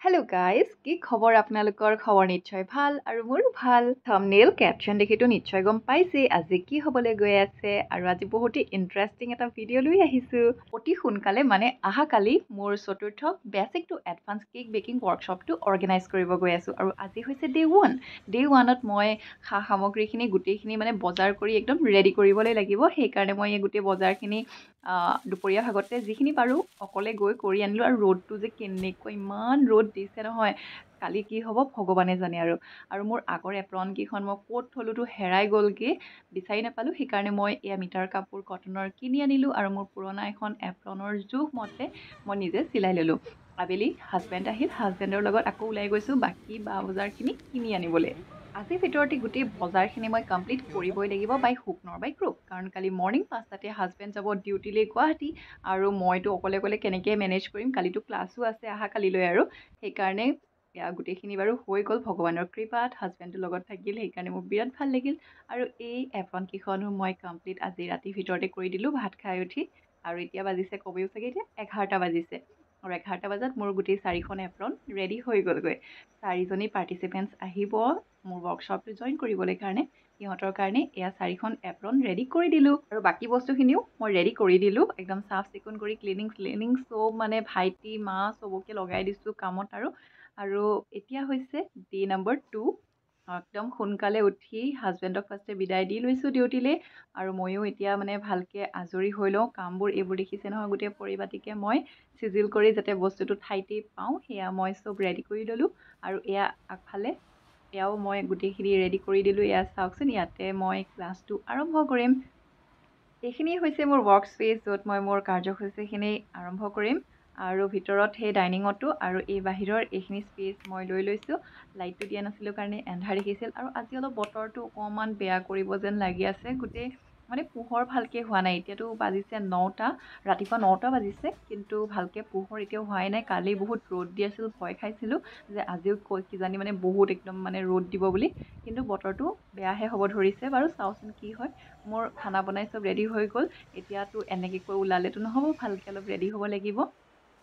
Hello' guys, কি খবৰ? আপোনালোকৰ খবৰ নিশ্চয় ভাল আৰু মোৰো ভাল। থাম্বনেইল কেপশ্যন দেখিতো নিশ্চয় গম পাইছেই আজি কি হ'বলৈ গৈ আছে। আৰু আজি বহুতেই ইণ্টাৰেষ্টিং এটা ভিডিঅ' লৈ আহিছোঁ। অতি সোনকালে মানে অহাকালি মোৰ চতুৰ্থ basic to advance cake baking ৱৰ্কশ্বপটো অৰ্গেনাইজ কৰিব গৈ আছোঁ। আৰু আজি হৈছে ডে' ওৱান। ডে' ওৱানত মই সা সামগ্ৰীখিনি গোটেইখিনি মানে বজাৰ কৰি একদম ৰেডি কৰিবলৈ লাগিব। সেইকাৰণে মই এই গোটেই বজাৰখিনি দুপৰীয়া ভাগতে যিখিনি পাৰোঁ অকলে গৈ কৰি আনিলোঁ। আৰু ৰ'দটো যে কেনেকুৱা, ইমান ৰ'দ দিছে নহয়, কালি কি হ'ব ভগৱানে জানে। আৰু মোৰ আগৰ এপ্ৰনকেইখন মই ক'ত থলোতো হেৰাই গ'লগৈ, বিচাৰি নাপালোঁ। সেইকাৰণে মই এয়া মিটাৰ কাপোৰ কটনৰ কিনি আনিলোঁ আৰু মোৰ পুৰণা এখন এপ্ৰনৰ জোখমতে মই নিজে চিলাই ল'লোঁ। আবেলি হাজবেণ্ড আহিল, হাজবেণ্ডৰ লগত আকৌ ওলাই গৈছোঁ বাকী বজাৰখিনি কিনি আনিবলৈ। আজিৰ ভিতৰতে গোটেই বজাৰখিনি মই কমপ্লিট কৰিবই লাগিব বাই হুক নৰ বাই ক্ৰুক। কাৰণ কালি মৰ্ণিং 5টাতে হাজবেণ্ড যাব ডিউটিলৈ গুৱাহাটী আৰু মইতো অকলে অকলে কেনেকৈ মেনেজ কৰিম। কালিতো ক্লাছো আছে কালিলৈ আৰু সেইকাৰণে গোটেইখিনি বাৰু হৈ গ'ল ভগৱানৰ কৃপাত। হাজবেণ্ডৰ লগত থাকিল সেইকাৰণে মোৰ বিৰাট ভাল লাগিল। আৰু এই এপ্ৰনকেইখনো মই কমপ্লিট আজি ৰাতিৰ ভিতৰতে কৰি দিলোঁ ভাত খাই উঠি। আৰু এতিয়া বাজিছে কমেও চাগে এতিয়া 11টা বাজিছে। আৰু 11টা বজাত মোৰ গোটেই 4খন এপ্ৰন ৰেডি হৈ গ'লগৈ। 4জনী পাৰ্টিচিপেণ্টছ আহিব মোৰ ৱৰ্কশ্বপটো জইন কৰিবলৈ কাৰণে। সিহঁতৰ কাৰণে এয়া 4খন এপ্ৰন ৰেডি কৰি দিলোঁ। আৰু বাকী বস্তুখিনিও মই ৰেডি কৰি দিলোঁ, একদম চাফ চিকুণ কৰি ক্লিনিং চব মানে ভাইটি মা চবকে লগাই দিছোঁ কামত। আৰু এতিয়া হৈছে ডে' নম্বৰ 2। একদম সোনকালে উঠি হাজবেণ্ডক ফাৰ্ষ্টে বিদায় দি লৈছোঁ ডিউটিলৈ। আৰু ময়ো এতিয়া মানে ভালকৈ আজৰি হৈ লওঁ। কামবোৰ এইবোৰ দেখিছে নহয়, গোটেই পৰিপাটিকৈ মই চিজিল কৰি যাতে বস্তুটো ঠাইতেই পাওঁ সেয়া মই চব ৰেডি কৰি ল'লোঁ। আৰু এয়া আগফালে এয়াও মই গোটেইখিনি ৰেডি কৰি দিলোঁ। এয়া চাওকচোন, ইয়াতে মই ক্লাছটো আৰম্ভ কৰিম। এইখিনি হৈছে মোৰ ৱৰ্ক স্পেচ, য'ত মই মোৰ কাৰ্যসূচীখিনি আৰম্ভ কৰিম। আৰু ভিতৰত সেই ডাইনিঙতো আৰু এই বাহিৰৰ এইখিনি স্পেচ মই লৈ লৈছোঁ। লাইটটো দিয়া নাছিলোঁ কাৰণে এন্ধাৰ দেখিছিল। আৰু আজি অলপ বতৰটো অকণমান বেয়া কৰিব যেন লাগি আছে। গোটেই মানে পোহৰ ভালকৈ হোৱা নাই। এতিয়াতো বাজিছে 9টা, ৰাতিপুৱা 9টা বাজিছে, কিন্তু ভালকৈ পোহৰ এতিয়াও হোৱাই নাই। কালি বহুত ৰ'দ দি আছিল, ভয় খাইছিলোঁ যে আজিও কিজানি মানে বহুত একদম মানে ৰ'দ দিব বুলি। কিন্তু বতৰটো বেয়াহে হ'ব ধৰিছে। বাৰু চাওঁচোন কি হয়। মোৰ খানা বনাই চব ৰেডি হৈ গ'ল। এতিয়াতো এনেকৈ কৈ ওলালেতো নহ'ব, ভালকৈ অলপ ৰেডি হ'ব লাগিব।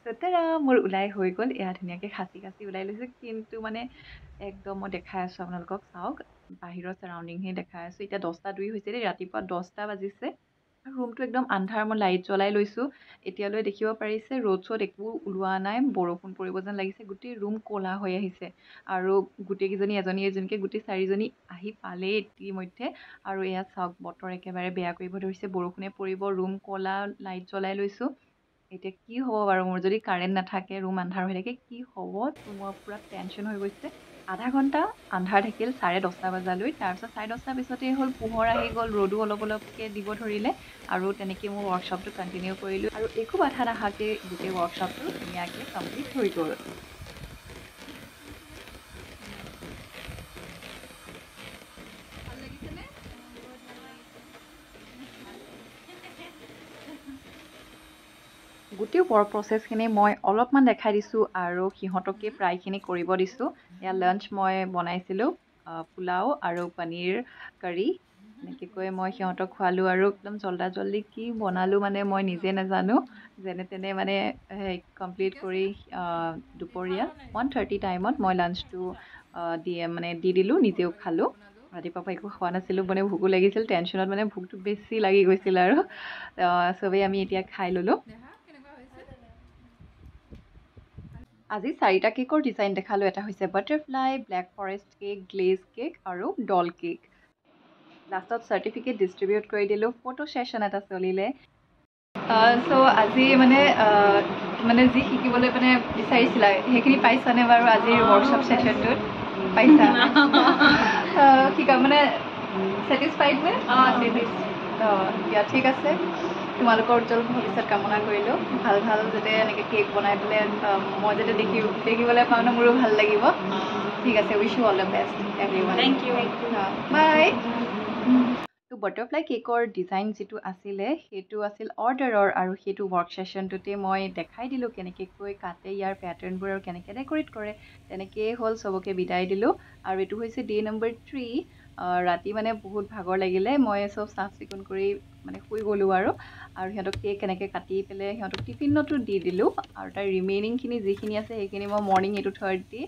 তেতেৰা মোৰ ওলাই হৈ গ'ল। এয়া ধুনীয়াকৈ সাঁচি ওলাই লৈছোঁ। কিন্তু মানে একদম মই দেখাই আছোঁ আপোনালোকক, চাওক বাহিৰৰ চাৰাউণ্ডিংখিনি দেখাই আছোঁ। এতিয়া 10:02 হৈছে দেই, ৰাতিপুৱা 10টা বাজিছে। ৰুমটো একদম আন্ধাৰ, মই লাইট জ্বলাই লৈছোঁ। এতিয়ালৈ দেখিব পাৰিছে ৰ'দ চ'দ একো ওলোৱা নাই, বৰষুণ পৰিব যেন লাগিছে। গোটেই ৰুম ক'লা হৈ আহিছে। আৰু গোটেইকেইজনী এজনী এজনীকৈ গোটেই 4জনী আহি পালেই ইতিমধ্যে। আৰু এয়া চাওক বতৰ একেবাৰে বেয়া কৰিব ধৰিছে, বৰষুণে পৰিব। ৰুম ক'লা, লাইট জ্বলাই লৈছোঁ। এতিয়া কি হ'ব বাৰু, মোৰ যদি কাৰেণ্ট নাথাকে, ৰুম আন্ধাৰ হৈ থাকে, কি হ'ব? তো মোৰ পূৰা টেনশ্যন হৈ গৈছে। আধা ঘণ্টা আন্ধাৰ থাকিল 10:30 বজালৈ। তাৰপিছত 10:30 পিছতেই হ'ল পোহৰ আহি গ'ল, ৰ'দো অলপ অলপকৈ দিব ধৰিলে। আৰু তেনেকৈ মোৰ ৱৰ্কশ্বপটো কণ্টিনিউ কৰিলোঁ। আৰু একো বাধা নাহাকৈ গোটেই ৱৰ্কশ্বপটো ধুনীয়াকৈ কমপ্লিট হৈ গ'ল। গোটেই ৱৰ্ক প্ৰচেছখিনি মই অলপমান দেখাই দিছোঁ আৰু সিহঁতকে প্ৰায়খিনি কৰিব দিছোঁ। এয়া লাঞ্চ মই বনাইছিলোঁ, পোলাও আৰু পনীৰ কাৰী। এনেকৈ কৈ মই সিহঁতক খোৱালোঁ। আৰু একদম জল্দি কি বনালোঁ মানে মই নিজে নাজানো। যেনে তেনে মানে কমপ্লিট কৰি দুপৰীয়া 1:30 টাইমত মই লাঞ্চটো দি দিলোঁ, নিজেও খালোঁ। ৰাতিপুৱাৰ পৰা একো খোৱা নাছিলোঁ, মানে ভোকো লাগিছিল। টেনশ্যনত মানে ভোকটো বেছি লাগি গৈছিল। আৰু চবেই আমি এতিয়া খাই ল'লোঁ। আজি 4টা কেকৰ ডিজাইন দেখালোঁ। এটা হৈছে butterfly, black forest cake, glaze cake আৰু ডল কেক। লাষ্টত চাৰ্টিফিকেট ডিষ্ট্ৰিবিউট কৰি দিলোঁ। ফটো ছেশ্যন এটা চলিলে। চ' আজি মানে যি শিকিবলৈ মানে বিচাৰিছিলা সেইখিনি পাইছানে বাৰু আজিৰ ৱৰ্কশ্বপ ছেশ্যনটোত? পাইছা? শিকা মানে ছেটিছফাইড নে? দিয়া ঠিক আছে। তোমালোকৰ উজ্জ্বল ভৱিষ্যত কামনা কৰিলোঁ। ভাল যাতে এনেকৈ কেক বনাই পেলাই মই যাতে দেখিবলৈ পাওঁ ন, মোৰো ভাল লাগিব। ঠিক আছে, wish you all the best everyone. Thank you. Bye. তো বাটাৰফ্লাই কেকৰ ডিজাইন যিটো আছিলে সেইটো আছিল অৰ্ডাৰৰ। আৰু সেইটো ৱৰ্ক ছেশ্যনটোতে মই দেখাই দিলোঁ কেনেকৈ কাটে ইয়াৰ পেটাৰ্ণবোৰ আৰু কেনেকৈ ডেক'ৰেট কৰে। তেনেকৈয়ে হ'ল, চবকে বিদায় দিলোঁ। আৰু এইটো হৈছে ডে' নম্বৰ 3। ৰাতি মানে বহুত ভাগৰ লাগিলে মই চব চাফ চিকুণ কৰি মানে শুই গ'লোঁ আৰু সিহঁতক কেক কেনেকৈ কাটি পেলাই সিহঁতক টিফিনতো দি দিলোঁ আৰু তাৰ ৰিমেইনিংখিনি যিখিনি আছে সেইখিনি মই মৰ্ণিং 8:30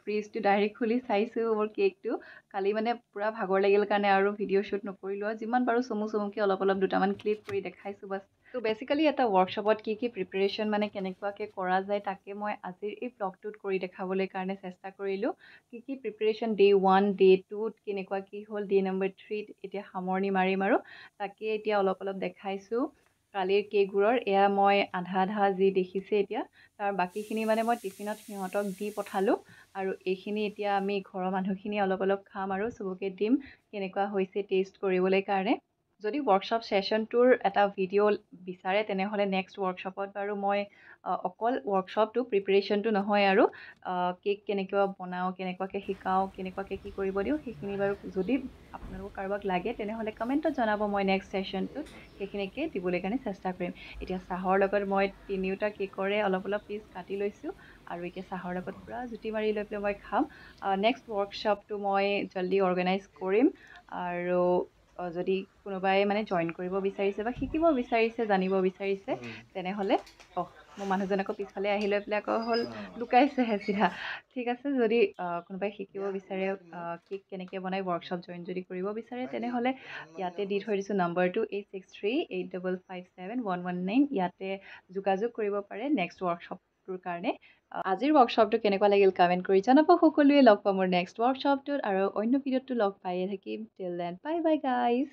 ফ্ৰিজটো ডাইৰেক্ট খুলি চাইছোঁ মোৰ কেকটো কালি মানে পূৰা ভাগৰ লাগিল কাৰণে আৰু ভিডিঅ' শ্বুট নকৰিলোঁ আৰু যিমান পাৰোঁ চমুকৈ অলপ দুটামান ক্লিপ কৰি দেখাইছোঁ বাছ ত' বেচিকেলি এটা ৱৰ্কশ্বপত কি প্ৰিপেৰেশ্যন মানে কেনেকুৱাকৈ কৰা যায় তাকে মই আজিৰ এই ব্লগটোত কৰি দেখাবলৈ কাৰণে চেষ্টা কৰিলোঁ কি প্ৰিপেৰেশ্যন ডে' 1 ডে' 2 কেনেকুৱা কি হ'ল ডে' নম্বৰ 3 এতিয়া সামৰণি মাৰিম আৰু তাকে এতিয়া অলপ দেখাইছোঁ কালিৰ কেকবোৰৰ এয়া মই আধা যি দেখিছে এতিয়া তাৰ বাকীখিনি মানে মই টিফিনত সিহঁতক দি পঠালোঁ আৰু এইখিনি এতিয়া আমি ঘৰৰ মানুহখিনি অলপ খাম আৰু চবকে দিম কেনেকুৱা হৈছে টেষ্ট কৰিবলৈ কাৰণে যদি ৱৰ্কশ্বপ ছেশ্যনটোৰ এটা ভিডিঅ' বিচাৰে তেনেহ'লে নেক্সট ৱৰ্কশ্বপত বাৰু মই অকল ৱৰ্কশ্বপটো প্ৰিপেৰেশ্যনটো নহয় আৰু কেক কেনেকৈ বনাওঁ কেনেকুৱাকৈ শিকাওঁ কেনেকুৱাকৈ কি কৰিব দিওঁ সেইখিনি বাৰু যদি আপোনালোকৰ কাৰোবাক লাগে তেনেহ'লে কমেণ্টত জনাব মই নেক্সট ছেশ্যনটোত সেইখিনিকে দিবলৈ কাৰণে চেষ্টা কৰিম এতিয়া চাহৰ লগত মই তিনিওটা কেকৰে অলপ পিচ কাটি লৈছোঁ আৰু এতিয়া চাহৰ লগত পূৰা জুতি মাৰি লৈ পেলাই মই খাম নেক্সট ৱৰ্কশ্বপটো মই জল্দি অৰ্গেনাইজ কৰিম আৰু যদি কোনোবাই মানে জইন কৰিব বিচাৰিছে বা শিকিব বিচাৰিছে জানিব বিচাৰিছে তেনেহ'লে মোৰ মানুহজন আকৌ পিছফালে আহি লৈ পেলাই আকৌ হ'ল লুকাইছেহে চিধা ঠিক আছে যদি কোনোবাই শিকিব বিচাৰে কেক কেনেকৈ বনাই ৱৰ্কশ্বপ জইন যদি কৰিব বিচাৰে তেনেহ'লে ইয়াতে দি থৈ দিছোঁ নম্বৰটো 8638557119 ইয়াতে যোগাযোগ কৰিব পাৰে নেক্সট ৱৰ্কশ্বপটোৰ কাৰণে আজিৰ ৱৰ্কশ্বপটো কেনেকুৱা লাগিল কমেণ্ট কৰি জনাব সকলোৱে লগ পাম মোৰ নেক্সট ৱৰ্কশ্বপটোত আৰু অন্য ভিডিঅ'টো লগ পায়ে থাকিম till then bye bye guys